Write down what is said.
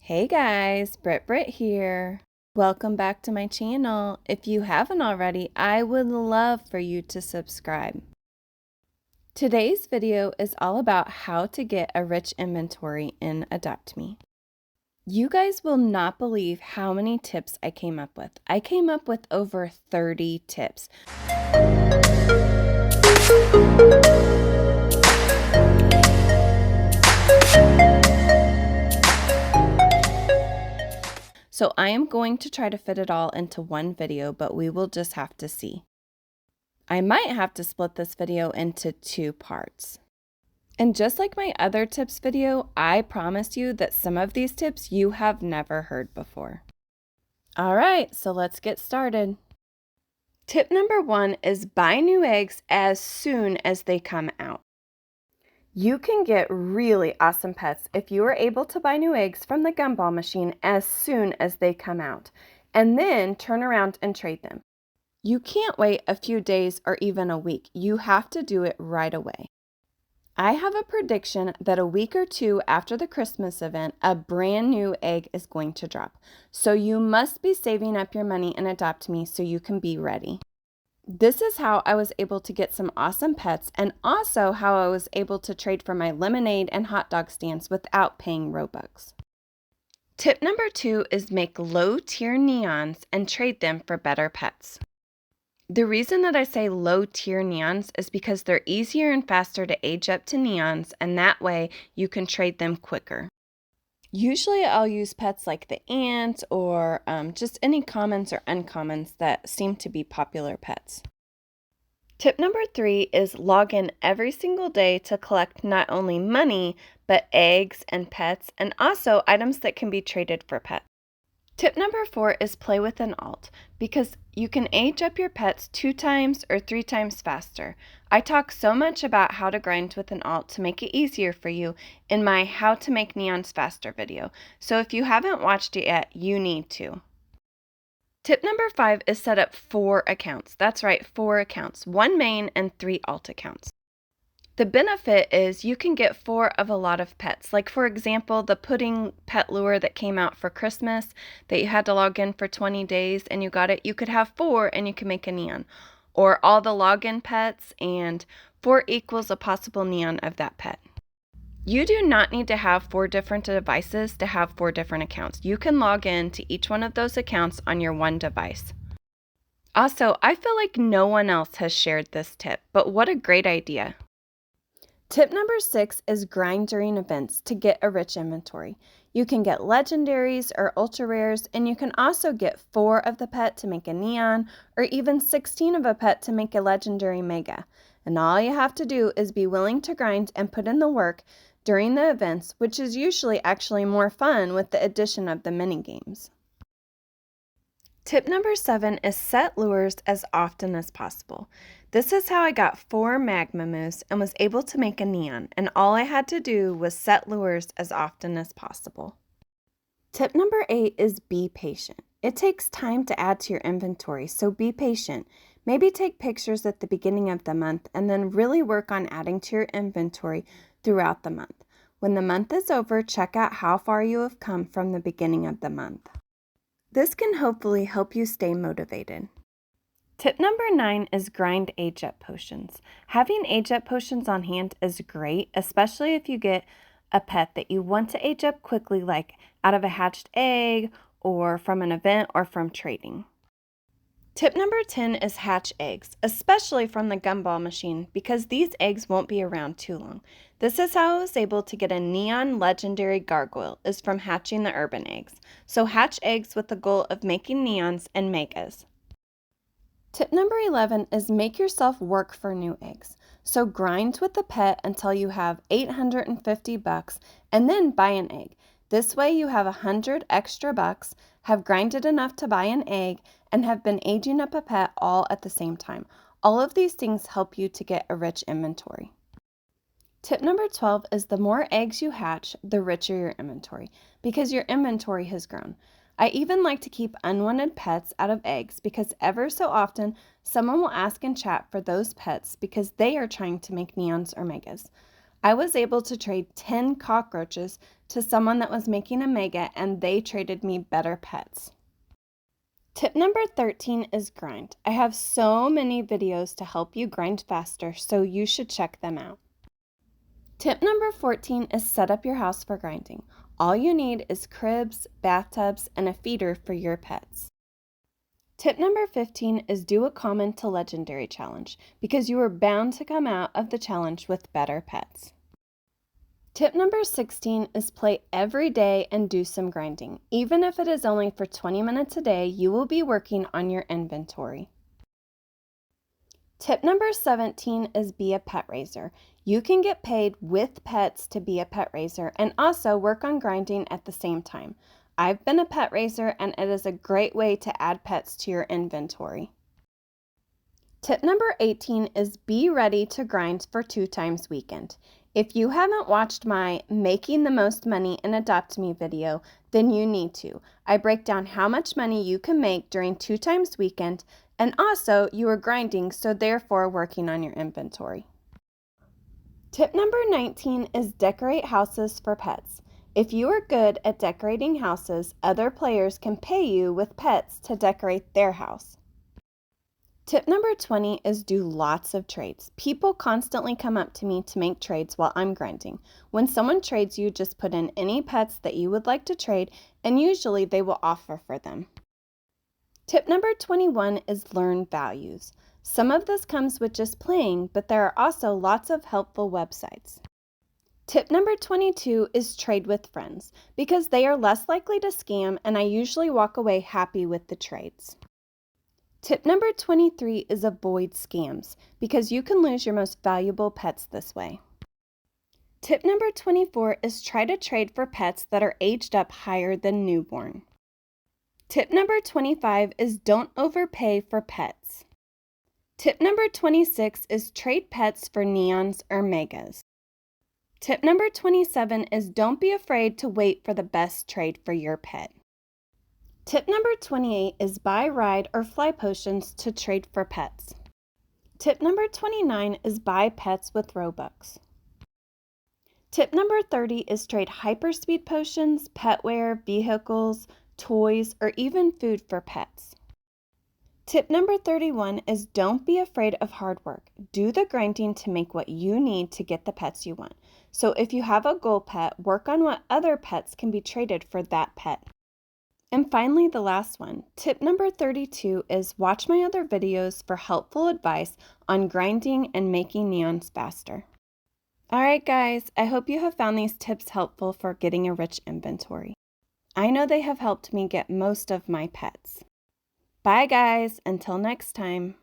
Hey guys, Brit here. Welcome back to my channel. If you haven't already, I would love for you to subscribe. Today's video is all about how to get a rich inventory in Adopt Me. You guys will not believe how many tips I came up with. I came up with over 30 tips. So I am going to try to fit it all into one video, but we will just have to see. I might have to split this video into 2 parts. And just like my other tips video, I promise you that some of these tips you have never heard before. All right, so let's get started. Tip number 1 is buy new eggs as soon as they come out. You can get really awesome pets if you are able to buy new eggs from the gumball machine as soon as they come out, and then turn around and trade them. You can't wait a few days or even a week. You have to do it right away. I have a prediction that a week or 2 after the Christmas event, a brand new egg is going to drop. So you must be saving up your money and Adopt Me so you can be ready. This is how I was able to get some awesome pets, and also how I was able to trade for my lemonade and hot dog stands without paying Robux. Tip number 2 is make low-tier neons and trade them for better pets. The reason that I say low-tier neons is because they're easier and faster to age up to neons, and that way you can trade them quicker. Usually I'll use pets like the ant or just any commons or uncommons that seem to be popular pets. Tip number 3 is log in every single day to collect not only money, but eggs and pets, and also items that can be traded for pets. Tip number 4 is play with an alt, because you can age up your pets 2 times or 3 times faster. I talk so much about how to grind with an alt to make it easier for you in my How to Make Neons Faster video, so if you haven't watched it yet, you need to. Tip number 5 is set up 4 accounts. That's right, 4 accounts, 1 main and 3 alt accounts. The benefit is you can get 4 of a lot of pets, like for example the pudding pet lure that came out for Christmas that you had to log in for 20 days and you got it. You could have 4 and you can make a neon, or all the login pets, and 4 equals a possible neon of that pet. You do not need to have 4 different devices to have 4 different accounts. You can log in to each one of those accounts on your one device. Also, I feel like no one else has shared this tip, but what a great idea. Tip number 6 is grind during events to get a rich inventory. You can get legendaries or ultra rares, and you can also get 4 of the pet to make a neon, or even 16 of a pet to make a legendary mega. And all you have to do is be willing to grind and put in the work during the events, which is usually actually more fun with the addition of the mini games. Tip number 7 is set lures as often as possible. This is how I got 4 magma moose and was able to make a neon, and all I had to do was set lures as often as possible. Tip number 8 is be patient. It takes time to add to your inventory, so be patient. Maybe take pictures at the beginning of the month and then really work on adding to your inventory throughout the month. When the month is over, check out how far you have come from the beginning of the month. This can hopefully help you stay motivated. Tip number 9 is grind age up potions. Having age up potions on hand is great, especially if you get a pet that you want to age up quickly, like out of a hatched egg or from an event or from trading. Tip number 10 is hatch eggs, especially from the gumball machine, because these eggs won't be around too long. This is how I was able to get a neon legendary gargoyle, is from hatching the urban eggs. So hatch eggs with the goal of making neons and megas. Tip number 11 is make yourself work for new eggs. So grind with the pet until you have 850 bucks and then buy an egg. This way you have 100 extra bucks, have grinded enough to buy an egg, and have been aging up a pet all at the same time. All of these things help you to get a rich inventory. Tip number 12 is the more eggs you hatch, the richer your inventory, because your inventory has grown. I even like to keep unwanted pets out of eggs because ever so often someone will ask in chat for those pets because they are trying to make neons or megas. I was able to trade 10 cockroaches to someone that was making a mega, and they traded me better pets. Tip number 13 is grind. I have so many videos to help you grind faster, so you should check them out. Tip number 14 is set up your house for grinding. All you need is cribs, bathtubs, and a feeder for your pets. Tip number 15 is do a common to legendary challenge, because you are bound to come out of the challenge with better pets. Tip number 16 is play every day and do some grinding. Even if it is only for 20 minutes a day, you will be working on your inventory. Tip number 17 is be a pet raiser. You can get paid with pets to be a pet raiser and also work on grinding at the same time. I've been a pet raiser, and it is a great way to add pets to your inventory. Tip number 18 is be ready to grind for 2 times weekend. If you haven't watched my Making the Most Money in Adopt Me video, then you need to. I break down how much money you can make during 2 times weekend, and also you are grinding, so therefore working on your inventory. Tip number 19 is decorate houses for pets. If you are good at decorating houses, other players can pay you with pets to decorate their house. Tip number 20 is do lots of trades. People constantly come up to me to make trades while I'm grinding. When someone trades you, just put in any pets that you would like to trade, and usually they will offer for them. Tip number 21 is learn values. Some of this comes with just playing, but there are also lots of helpful websites. Tip number 22 is trade with friends, because they are less likely to scam, and I usually walk away happy with the trades. Tip number 23 is avoid scams, because you can lose your most valuable pets this way. Tip number 24 is try to trade for pets that are aged up higher than newborn. Tip number 25 is don't overpay for pets. Tip number 26 is trade pets for neons or megas. Tip number 27 is don't be afraid to wait for the best trade for your pet. Tip number 28 is buy ride or fly potions to trade for pets. Tip number 29 is buy pets with robux. Tip number 30 is trade hyperspeed potions, petware, vehicles, toys, or even food for pets. Tip number 31 is don't be afraid of hard work. Do the grinding to make what you need to get the pets you want. So if you have a goal pet, work on what other pets can be traded for that pet. And finally, the last one, tip number 32 is watch my other videos for helpful advice on grinding and making neons faster. Alright guys, I hope you have found these tips helpful for getting a rich inventory. I know they have helped me get most of my pets. Bye guys, until next time.